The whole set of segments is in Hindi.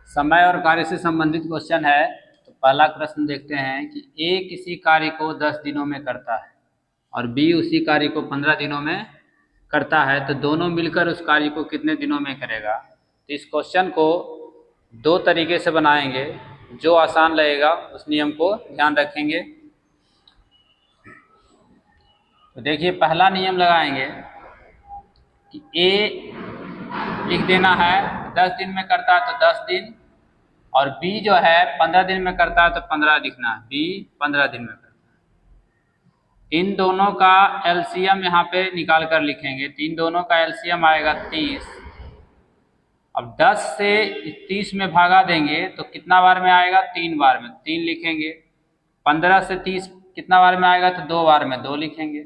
समय और कार्य से संबंधित क्वेश्चन है। तो पहला प्रश्न देखते हैं कि ए किसी कार्य को 10 दिनों में करता है और बी उसी कार्य को 15 दिनों में करता है, तो दोनों मिलकर उस कार्य को कितने दिनों में करेगा। तो इस क्वेश्चन को दो तरीके से बनाएंगे, जो आसान लगेगा उस नियम को ध्यान रखेंगे। तो देखिए, पहला नियम लगाएंगे कि ए लिख देना है 10 दिन में करता है तो 10 दिन, और बी जो है 15 दिन में करता है तो 15 लिखना है, बी 15 दिन में करता है। इन दोनों का एलसीएम यहाँ पे निकाल कर लिखेंगे, तो इन दोनों का एलसीएम आएगा 30। अब 10 से 30 में भागा देंगे तो कितना बार में आएगा, 3 बार में, 3 लिखेंगे। 15 से 30 कितना बार में आएगा, तो 2 बार में, 2 लिखेंगे।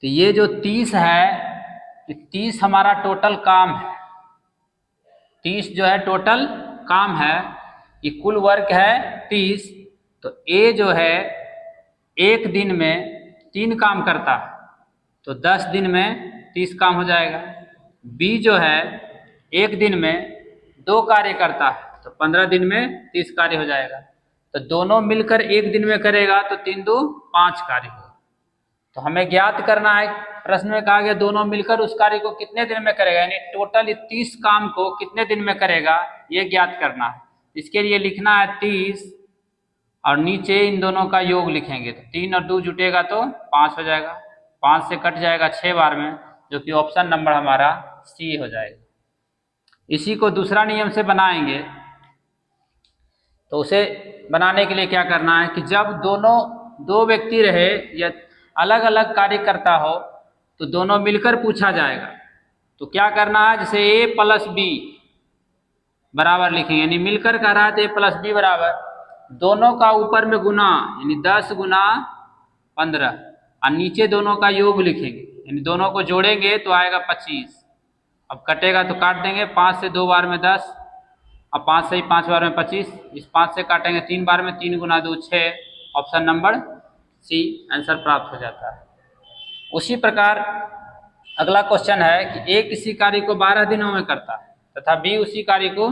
तो ये जो 30 है, 30 हमारा टोटल काम है, 30 जो है टोटल काम है, ये कुल वर्क है 30। तो ए जो है एक दिन में 3 काम करता है, तो 10 दिन में 30 काम हो जाएगा। बी जो है एक दिन में 2 कार्य करता है, तो 15 दिन में 30 कार्य हो जाएगा। तो दोनों मिलकर एक दिन में करेगा तो 3 2 5 कार्य होगा। तो हमें ज्ञात करना है, प्रश्न में कहा गया दोनों मिलकर उस कार्य को कितने दिन में करेगा, यानी टोटल 30 काम को कितने दिन में करेगा, ये ज्ञात करना है। इसके लिए लिखना है 30 और नीचे इन दोनों का योग लिखेंगे, तो 3 और 2 जुटेगा तो 5 हो जाएगा, 5 से कट जाएगा 6 बार में, जो कि ऑप्शन नंबर हमारा सी हो जाएगा। इसी को दूसरा नियम से बनाएंगे। तो उसे बनाने के लिए क्या करना है कि जब दो व्यक्ति रहे या अलग अलग कार्य करता हो तो दोनों मिलकर पूछा जाएगा। तो क्या करना है, जैसे ए प्लस बी बराबर लिखेंगे, यानी मिलकर कह रहा है तो ए प्लस बी बराबर, दोनों का ऊपर में गुना, यानी 10 गुना 15, और नीचे दोनों का योग लिखेंगे, यानी दोनों को जोड़ेंगे तो आएगा 25। अब कटेगा तो काट देंगे, 5 से 2 बार में 10, अब 5 से ही 5 बार में 25, इस 5 से काटेंगे 3 बार में, 3 गुना 2 6, ऑप्शन नंबर सी आंसर प्राप्त हो जाता है। उसी प्रकार अगला क्वेश्चन है कि ए किसी कार्य को 12 दिनों में करता है तथा बी उसी कार्य को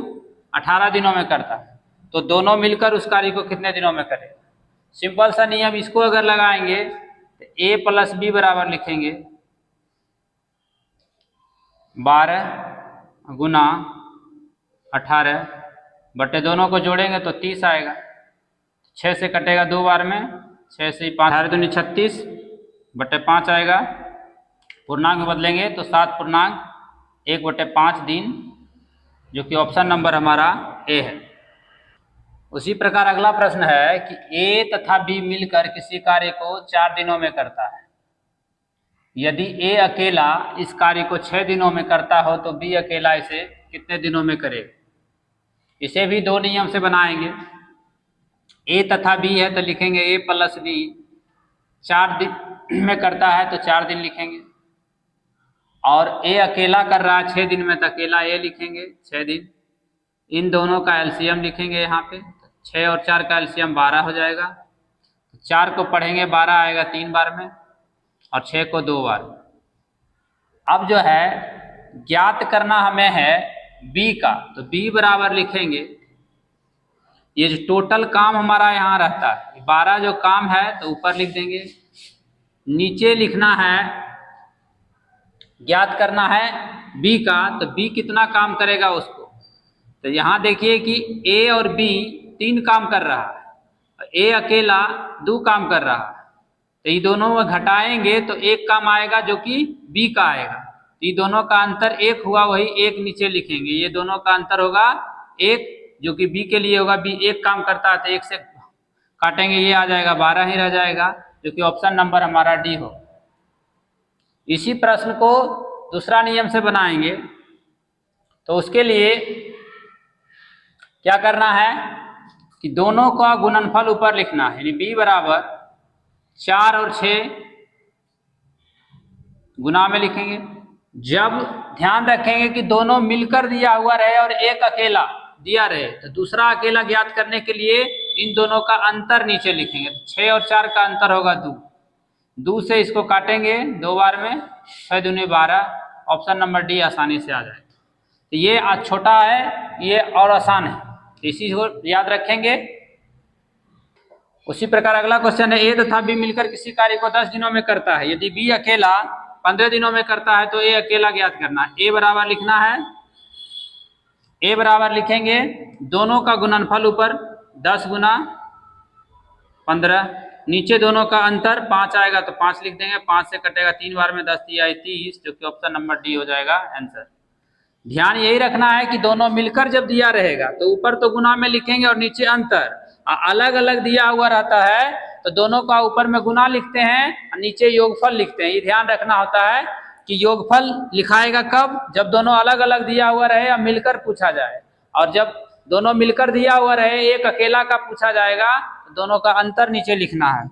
18 दिनों में करता है, तो दोनों मिलकर उस कार्य को कितने दिनों में करेगा। सिंपल सा नियम, इसको अगर लगाएंगे तो ए प्लस बी बराबर लिखेंगे 12 गुना 18 बटे दोनों को जोड़ेंगे तो 30 आएगा, 6 से कटेगा 2 बार में, 6 से 5 18 दूनी 36 बटे 5 आएगा, पूर्णांक में बदलेंगे तो 7.1/5 दिन, जो कि ऑप्शन नंबर हमारा ए है। उसी प्रकार अगला प्रश्न है कि ए तथा बी मिलकर किसी कार्य को 4 दिनों में करता है। यदि ए अकेला इस कार्य को 6 दिनों में करता हो तो बी अकेला इसे कितने दिनों में करेगा। इसे भी दो नियम से बनाएंगे। ए तथा बी है तो लिखेंगे ए प्लस बी 4 दिन में करता है तो 4 दिन लिखेंगे, और ए अकेला कर रहा है 6 दिन में तो अकेला ए लिखेंगे 6 दिन। इन दोनों का एलसीएम लिखेंगे यहाँ पे, 6 और 4 का एलसीएम 12 हो जाएगा। 4 को पढ़ेंगे 12 आएगा 3 बार में, और 6 को 2 बार। अब जो है ज्ञात करना हमें है बी का, तो बी बराबर लिखेंगे, ये जो टोटल काम हमारा यहाँ रहता है 12 जो काम है तो ऊपर लिख देंगे, नीचे लिखना है, ज्ञात करना है बी का, तो बी कितना काम करेगा उसको। तो यहाँ देखिए कि ए और बी 3 काम कर रहा है, ए अकेला 2 काम कर रहा है, तो ये दोनों में घटाएंगे तो 1 काम आएगा जो कि बी का आएगा। तो ये दोनों का अंतर 1 हुआ, वही 1 नीचे लिखेंगे, ये दोनों का अंतर होगा 1, जो कि बी के लिए होगा, बी 1 काम करता है तो 1 से काटेंगे, ये आ जाएगा 12 ही रह जाएगा, जो कि ऑप्शन नंबर हमारा डी हो। इसी प्रश्न को दूसरा नियम से बनाएंगे। तो उसके लिए क्या करना है कि दोनों का गुणनफल ऊपर लिखना है, यानी बी बराबर 4 और 6 गुना में लिखेंगे। जब ध्यान रखेंगे कि दोनों मिलकर दिया हुआ रहे और एक अकेला दिया रहे, तो दूसरा अकेला ज्ञात करने के लिए इन दोनों का अंतर नीचे लिखेंगे। 6 और 4 का अंतर होगा 2, 2 से इसको काटेंगे 2 बार में, 6 दूनी 12, ऑप्शन नंबर डी आसानी से आ जाएगा। तो ये छोटा है, ये और आसान है, तो इसी को याद रखेंगे। उसी प्रकार अगला क्वेश्चन है, ए तथा बी मिलकर किसी कार्य को 10 दिनों में करता है, यदि बी अकेला 15 दिनों में करता है तो ए अकेला ज्ञात करना है। ए बराबर लिखना है, ए बराबर लिखेंगे दोनों का गुणनफल ऊपर 10 गुना 15, नीचे दोनों का अंतर 5 आएगा तो 5 लिख देंगे, 5 से कटेगा 3 बार में 10 दिया है 30, जो कि ऑप्शन नंबर डी हो जाएगा आंसर। ध्यान यही रखना है कि दोनों मिलकर जब दिया रहेगा तो ऊपर तो गुना में लिखेंगे और नीचे अंतर, अलग अलग दिया हुआ रहता है तो दोनों का ऊपर में गुना लिखते हैं और नीचे योगफल लिखते हैं। ये ध्यान रखना होता है कि योगफल लिखाएगा कब, जब दोनों अलग अलग दिया हुआ रहे या मिलकर पूछा जाए, और जब दोनों मिलकर दिया हुआ रहे एक अकेला का पूछा जाएगा तो दोनों का अंतर नीचे लिखना है।